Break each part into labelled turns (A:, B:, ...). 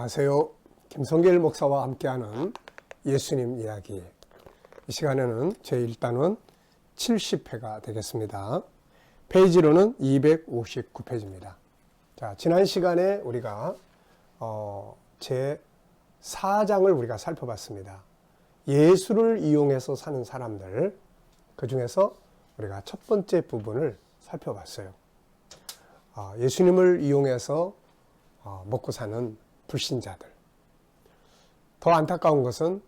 A: 안녕하세요. 김성길 목사와 함께하는 예수님 이야기. 이 시간에는 제1단원 70회가 되겠습니다. 페이지로는 259페이지입니다. 자, 지난 시간에 우리가 제4장을 우리가 살펴봤습니다. 예수를 이용해서 사는 사람들, 그 중에서 우리가 첫 번째 부분을 살펴봤어요. 예수님을 이용해서 먹고 사는 불신자들. 더 안타까운 것은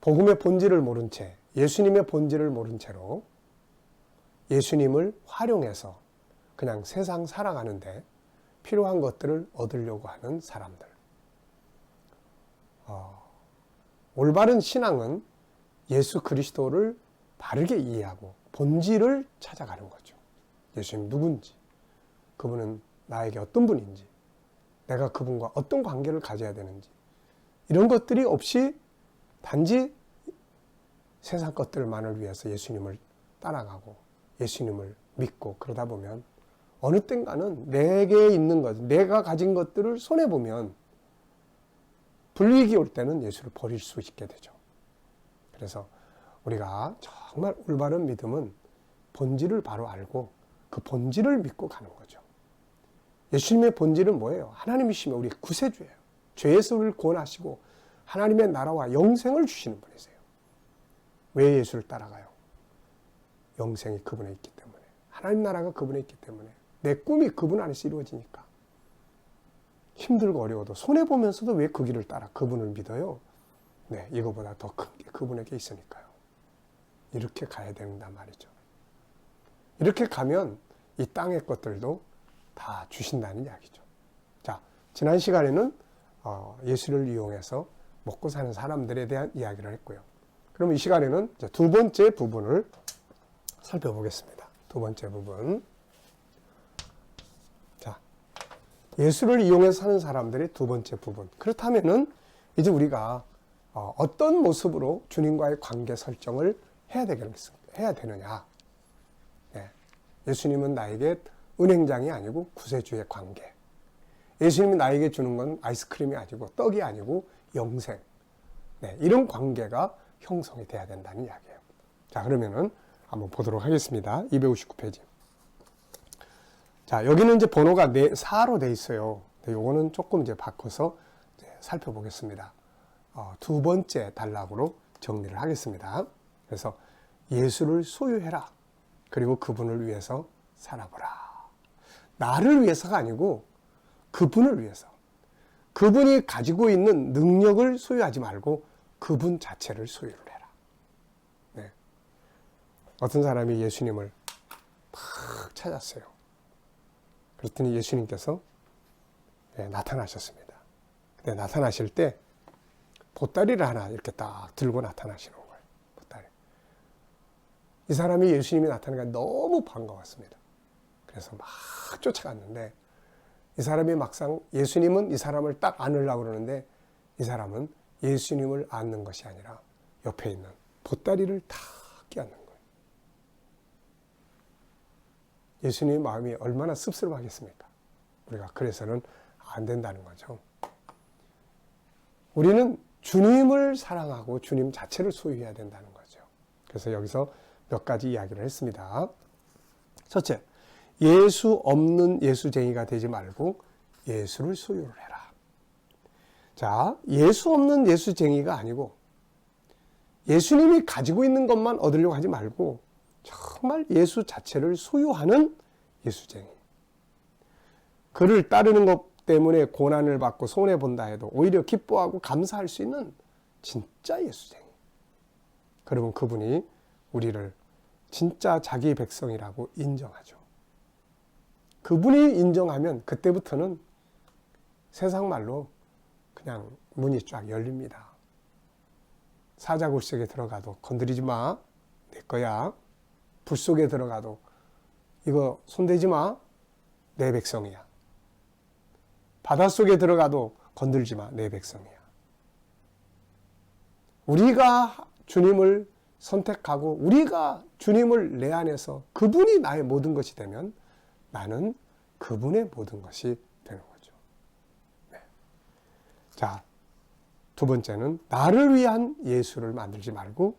A: 복음의 본질을 모른 채, 예수님의 본질을 모른 채로 예수님을 활용해서 그냥 세상 살아가는데 필요한 것들을 얻으려고 하는 사람들. 올바른 신앙은 예수 그리스도를 바르게 이해하고 본질을 찾아가는 거죠. 예수님 누군지, 그분은 나에게 어떤 분인지, 내가 그분과 어떤 관계를 가져야 되는지, 이런 것들이 없이 단지 세상 것들만을 위해서 예수님을 따라가고 예수님을 믿고 그러다 보면 어느 땐가는 내게 있는 것, 내가 가진 것들을 손해보면 불이익이 올 때는 예수를 버릴 수 있게 되죠. 그래서 우리가 정말 올바른 믿음은 본질을 바로 알고 그 본질을 믿고 가는 거죠. 예수님의 본질은 뭐예요? 하나님이시며 우리 구세주예요. 죄에서 우리를 구원하시고 하나님의 나라와 영생을 주시는 분이세요. 왜 예수를 따라가요? 영생이 그분에 있기 때문에, 하나님 나라가 그분에 있기 때문에, 내 꿈이 그분 안에서 이루어지니까. 힘들고 어려워도 손해보면서도 왜 그 길을 따라 그분을 믿어요? 네, 이거보다 더 큰 게 그분에게 있으니까요. 이렇게 가야 된단 말이죠. 이렇게 가면 이 땅의 것들도 다 주신다는 이야기죠. 자, 지난 시간에는 예수를 이용해서 먹고 사는 사람들에 대한 이야기를 했고요. 그럼 이 시간에는 이제 두 번째 부분을 살펴보겠습니다. 두 번째 부분. 자, 예수를 이용해서 사는 사람들의 두 번째 부분. 그렇다면은 이제 우리가 어떤 모습으로 주님과의 관계 설정을 해야 되느냐. 네. 예수님은 나에게 은행장이 아니고 구세주의 관계. 예수님이 나에게 주는 건 아이스크림이 아니고 떡이 아니고 영생. 네, 이런 관계가 형성이 돼야 된다는 이야기예요. 자, 그러면은 한번 보도록 하겠습니다. 259페이지. 자, 여기는 이제 번호가 4로 돼 있어요. 요거는 조금 이제 바꿔서 이제 살펴보겠습니다. 두 번째 단락으로 정리를 하겠습니다. 그래서 예수를 소유해라. 그리고 그분을 위해서 살아보라. 나를 위해서가 아니고 그분을 위해서. 그분이 가지고 있는 능력을 소유하지 말고 그분 자체를 소유를 해라. 네. 어떤 사람이 예수님을 막 찾았어요. 그랬더니 예수님께서 나타나셨습니다. 근데 나타나실 때 보따리를 하나 이렇게 딱 들고 나타나시는 거예요. 보따리. 이 사람이 예수님이 나타나니까 너무 반가웠습니다. 그래서 막 쫓아갔는데 이 사람이 막상 예수님은 이 사람을 딱 안으려고 그러는데 이 사람은 예수님을 안는 것이 아니라 옆에 있는 보따리를 탁 끼얹는 거예요. 예수님의 마음이 얼마나 씁쓸하겠습니까? 우리가 그래서는 안 된다는 거죠. 우리는 주님을 사랑하고 주님 자체를 소유해야 된다는 거죠. 그래서 여기서 몇 가지 이야기를 했습니다. 첫째, 예수 없는 예수쟁이가 되지 말고 예수를 소유를 해라. 자, 예수 없는 예수쟁이가 아니고 예수님이 가지고 있는 것만 얻으려고 하지 말고 정말 예수 자체를 소유하는 예수쟁이. 그를 따르는 것 때문에 고난을 받고 손해본다 해도 오히려 기뻐하고 감사할 수 있는 진짜 예수쟁이. 그러면 그분이 우리를 진짜 자기 백성이라고 인정하죠. 그분이 인정하면 그때부터는 세상 말로 그냥 문이 쫙 열립니다. 사자굴 속에 들어가도 건드리지 마. 내 거야. 불 속에 들어가도 이거 손대지 마. 내 백성이야. 바닷속에 들어가도 건들지 마. 내 백성이야. 우리가 주님을 선택하고 우리가 주님을 내 안에서 그분이 나의 모든 것이 되면 나는 그분의 모든 것이 되는 거죠. 네. 자, 두 번째는 나를 위한 예수를 만들지 말고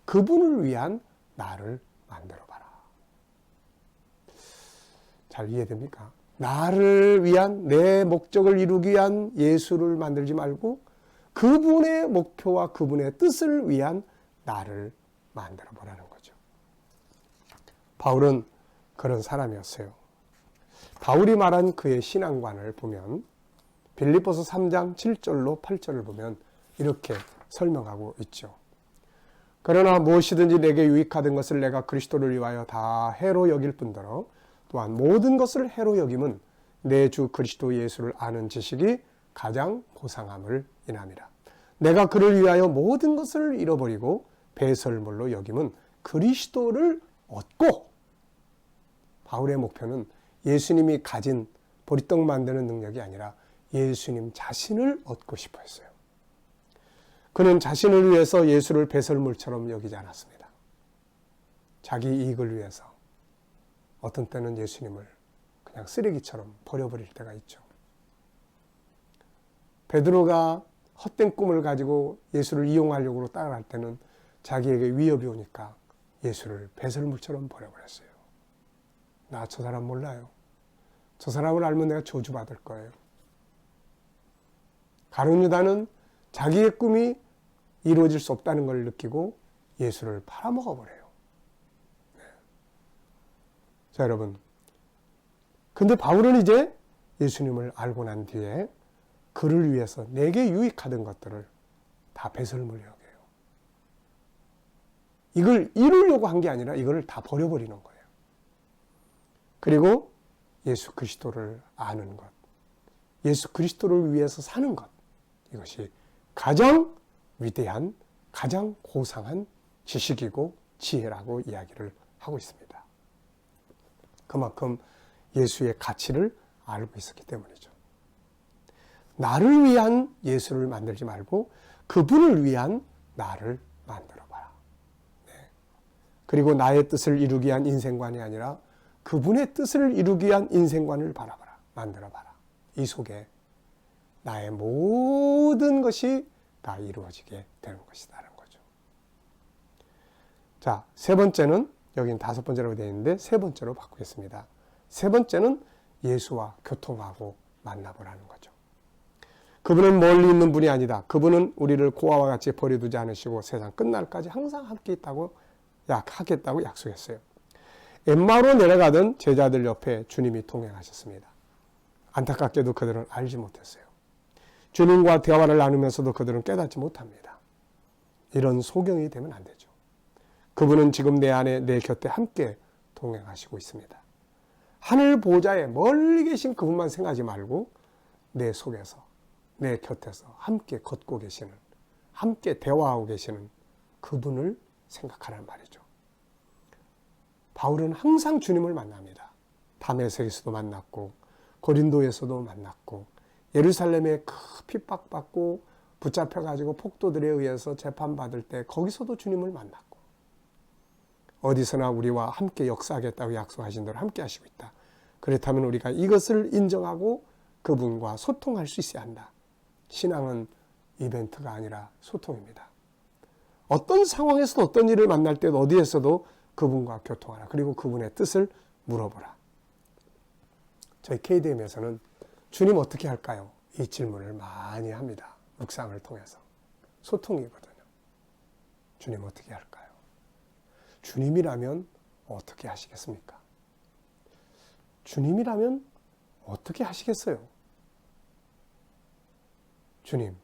A: 그분을 위한 나를 만들어봐라. 잘 이해됩니까? 나를 위한, 내 목적을 이루기 위한 예수를 만들지 말고 그분의 목표와 그분의 뜻을 위한 나를 만들어 보라는 거죠. 바울은 그런 사람이었어요. 바울이 말한 그의 신앙관을 보면 빌립보서 3장 7절로 8절을 보면 이렇게 설명하고 있죠. 그러나 무엇이든지 내게 유익하던 것을 내가 그리스도를 위하여 다 해로 여길 뿐더러 또한 모든 것을 해로 여김은 내 주 그리스도 예수를 아는 지식이 가장 고상함을 인함이라. 내가 그를 위하여 모든 것을 잃어버리고 배설물로 여김은 그리스도를 얻고, 바울의 목표는 예수님이 가진 보리떡 만드는 능력이 아니라 예수님 자신을 얻고 싶어 했어요. 그는 자신을 위해서 예수를 배설물처럼 여기지 않았습니다. 자기 이익을 위해서 어떤 때는 예수님을 그냥 쓰레기처럼 버려버릴 때가 있죠. 베드로가 헛된 꿈을 가지고 예수를 이용하려고 따라갈 때는 자기에게 위협이 오니까 예수를 배설물처럼 버려버렸어요. 나 저 사람 몰라요. 저 사람을 알면 내가 저주받을 거예요. 가룟 유다는 자기의 꿈이 이루어질 수 없다는 걸 느끼고 예수를 팔아먹어버려요. 네. 자, 여러분. 근데 바울은 이제 예수님을 알고 난 뒤에 그를 위해서 내게 유익하던 것들을 다 배설물 여겨요. 이걸 이루려고 한 게 아니라 이걸 다 버려버리는 거예요. 그리고 예수 그리스도를 아는 것, 예수 그리스도를 위해서 사는 것, 이것이 가장 위대한, 가장 고상한 지식이고 지혜라고 이야기를 하고 있습니다. 그만큼 예수의 가치를 알고 있었기 때문이죠. 나를 위한 예수를 만들지 말고 그분을 위한 나를 만들어봐라. 네. 그리고 나의 뜻을 이루기 위한 인생관이 아니라 그분의 뜻을 이루기 위한 인생관을 바라봐라. 만들어봐라. 이 속에 나의 모든 것이 다 이루어지게 되는 것이다라는 거죠. 자, 세 번째는, 여기는 다섯 번째라고 되어 있는데 세 번째로 바꾸겠습니다. 세 번째는 예수와 교통하고 만나보라는 거죠. 그분은 멀리 있는 분이 아니다. 그분은 우리를 고아와 같이 버려두지 않으시고 세상 끝날까지 항상 함께 있다고 하겠다고 약속했어요. 엠마오로 내려가던 제자들 옆에 주님이 동행하셨습니다. 안타깝게도 그들은 알지 못했어요. 주님과 대화를 나누면서도 그들은 깨닫지 못합니다. 이런 소경이 되면 안 되죠. 그분은 지금 내 안에, 내 곁에 함께 동행하시고 있습니다. 하늘 보좌에 멀리 계신 그분만 생각하지 말고 내 속에서, 내 곁에서 함께 걷고 계시는, 함께 대화하고 계시는 그분을 생각하라는 말이죠. 바울은 항상 주님을 만납니다. 다메섹에서도 만났고 고린도에서도 만났고 예루살렘에 핍박받고 붙잡혀가지고 폭도들에 의해서 재판받을 때 거기서도 주님을 만났고, 어디서나 우리와 함께 역사하겠다고 약속하신 대로 함께 하시고 있다. 그렇다면 우리가 이것을 인정하고 그분과 소통할 수 있어야 한다. 신앙은 이벤트가 아니라 소통입니다. 어떤 상황에서도 어떤 일을 만날 때도 어디에서도 그분과 교통하라. 그리고 그분의 뜻을 물어보라. 저희 KDM에서는 주님 어떻게 할까요? 이 질문을 많이 합니다. 묵상을 통해서. 소통이거든요. 주님 어떻게 할까요? 주님이라면 어떻게 하시겠습니까? 주님이라면 어떻게 하시겠어요? 주님,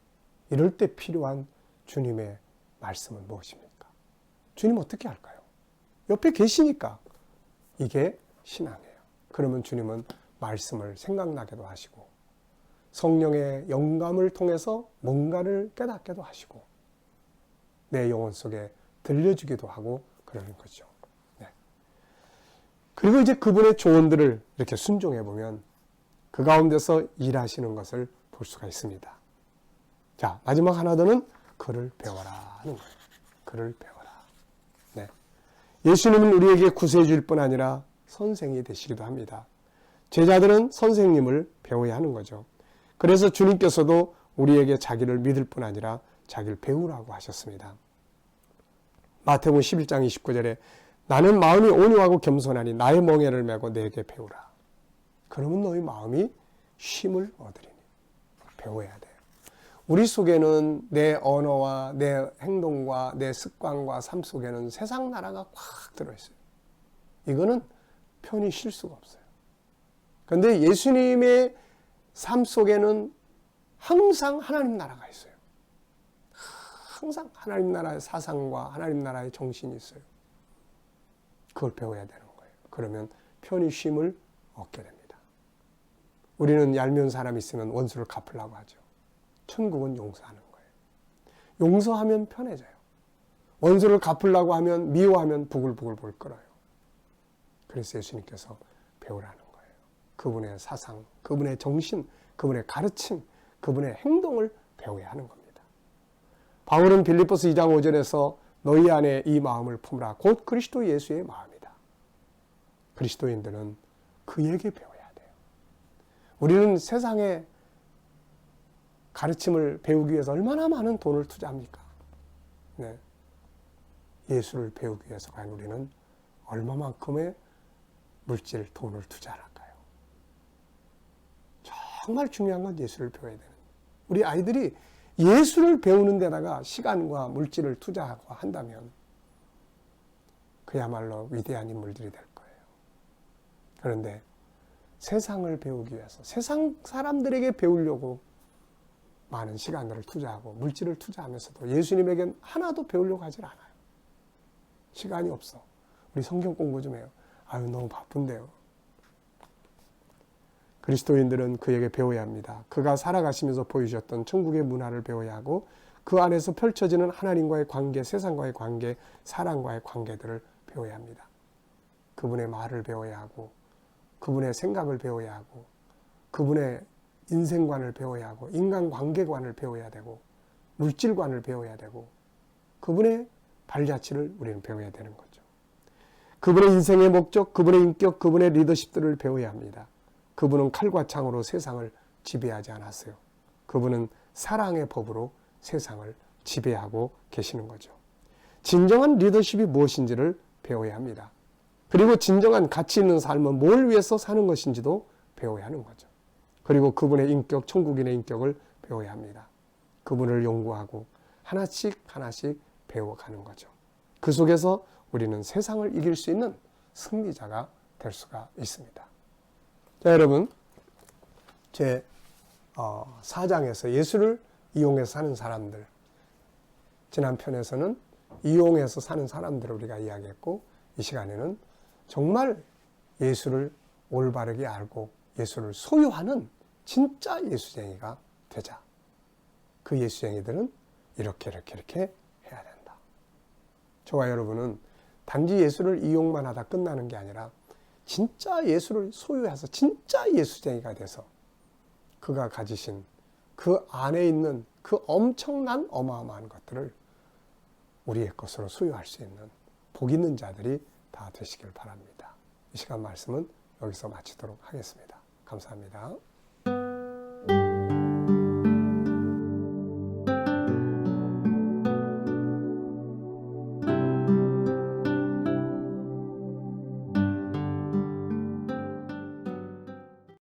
A: 이럴 때 필요한 주님의 말씀은 무엇입니까? 주님 어떻게 할까요? 옆에 계시니까 이게 신앙이에요. 그러면 주님은 말씀을 생각나게도 하시고 성령의 영감을 통해서 뭔가를 깨닫게도 하시고 내 영혼 속에 들려주기도 하고 그러는 거죠. 네. 그리고 이제 그분의 조언들을 이렇게 순종해 보면 그 가운데서 일하시는 것을 볼 수가 있습니다. 자, 마지막 하나 더는 그를 배워라 하는 거예요. 그를 배워라. 네. 예수님은 우리에게 구세주일 뿐 아니라 선생이 되시기도 합니다. 제자들은 선생님을 배워야 하는 거죠. 그래서 주님께서도 우리에게 자기를 믿을 뿐 아니라 자기를 배우라고 하셨습니다. 마태복음 11장 29절에 나는 마음이 온유하고 겸손하니 나의 멍에를 메고 내게 배우라. 그러면 너희 마음이 쉼을 얻으리니. 배워야 돼요. 우리 속에는 내 언어와 내 행동과 내 습관과 삶 속에는 세상 나라가 꽉 들어있어요. 이거는 편히 쉴 수가 없어요. 그런데 예수님의 삶 속에는 항상 하나님 나라가 있어요. 항상 하나님 나라의 사상과 하나님 나라의 정신이 있어요. 그걸 배워야 되는 거예요. 그러면 편히 쉼을 얻게 됩니다. 우리는 얄미운 사람이 있으면 원수를 갚으려고 하죠. 천국은 용서하는 거예요. 용서하면 편해져요. 원수를 갚으려고 하면 미워하면 부글부글 끓어요. 그래서 예수님께서 배우라는 거예요. 그분의 사상, 그분의 정신, 그분의 가르침, 그분의 행동을 배워야 하는 겁니다. 바울은 빌립보서 2장 5절에서 너희 안에 이 마음을 품으라. 곧 그리스도 예수의 마음이다. 그리스도인들은 그에게 배워야 돼요. 우리는 세상에 가르침을 배우기 위해서 얼마나 많은 돈을 투자합니까? 네. 예수를 배우기 위해서 과연 우리는 얼마만큼의 물질, 돈을 투자할까요? 정말 중요한 건 예수를 배워야 되는. 우리 아이들이 예수를 배우는 데다가 시간과 물질을 투자하고 한다면 그야말로 위대한 인물들이 될 거예요. 그런데 세상을 배우기 위해서 세상 사람들에게 배우려고 많은 시간들을 투자하고 물질을 투자하면서도 예수님에겐 하나도 배우려고 하질 않아요. 시간이 없어. 우리 성경 공부 좀 해요. 아유, 너무 바쁜데요. 그리스도인들은 그에게 배워야 합니다. 그가 살아가시면서 보여주셨던 천국의 문화를 배워야 하고 그 안에서 펼쳐지는 하나님과의 관계, 세상과의 관계, 사랑과의 관계들을 배워야 합니다. 그분의 말을 배워야 하고 그분의 생각을 배워야 하고 그분의 인생관을 배워야 하고 인간관계관을 배워야 되고 물질관을 배워야 되고 그분의 발자취를 우리는 배워야 되는 거죠. 그분의 인생의 목적, 그분의 인격, 그분의 리더십들을 배워야 합니다. 그분은 칼과 창으로 세상을 지배하지 않았어요. 그분은 사랑의 법으로 세상을 지배하고 계시는 거죠. 진정한 리더십이 무엇인지를 배워야 합니다. 그리고 진정한 가치 있는 삶은 뭘 위해서 사는 것인지도 배워야 하는 거죠. 그리고 그분의 인격, 천국인의 인격을 배워야 합니다. 그분을 연구하고 하나씩 하나씩 배워가는 거죠. 그 속에서 우리는 세상을 이길 수 있는 승리자가 될 수가 있습니다. 자, 여러분, 제 4장에서 예수를 이용해서 사는 사람들, 지난 편에서는 이용해서 사는 사람들을 우리가 이야기했고 이 시간에는 정말 예수를 올바르게 알고 예수를 소유하는 진짜 예수쟁이가 되자. 그 예수쟁이들은 이렇게 해야 된다. 저와 여러분은 단지 예수를 이용만 하다 끝나는 게 아니라 진짜 예수를 소유해서 진짜 예수쟁이가 돼서 그가 가지신 그 안에 있는 그 엄청난 어마어마한 것들을 우리의 것으로 소유할 수 있는 복 있는 자들이 다 되시길 바랍니다. 이 시간 말씀은 여기서 마치도록 하겠습니다. 감사합니다.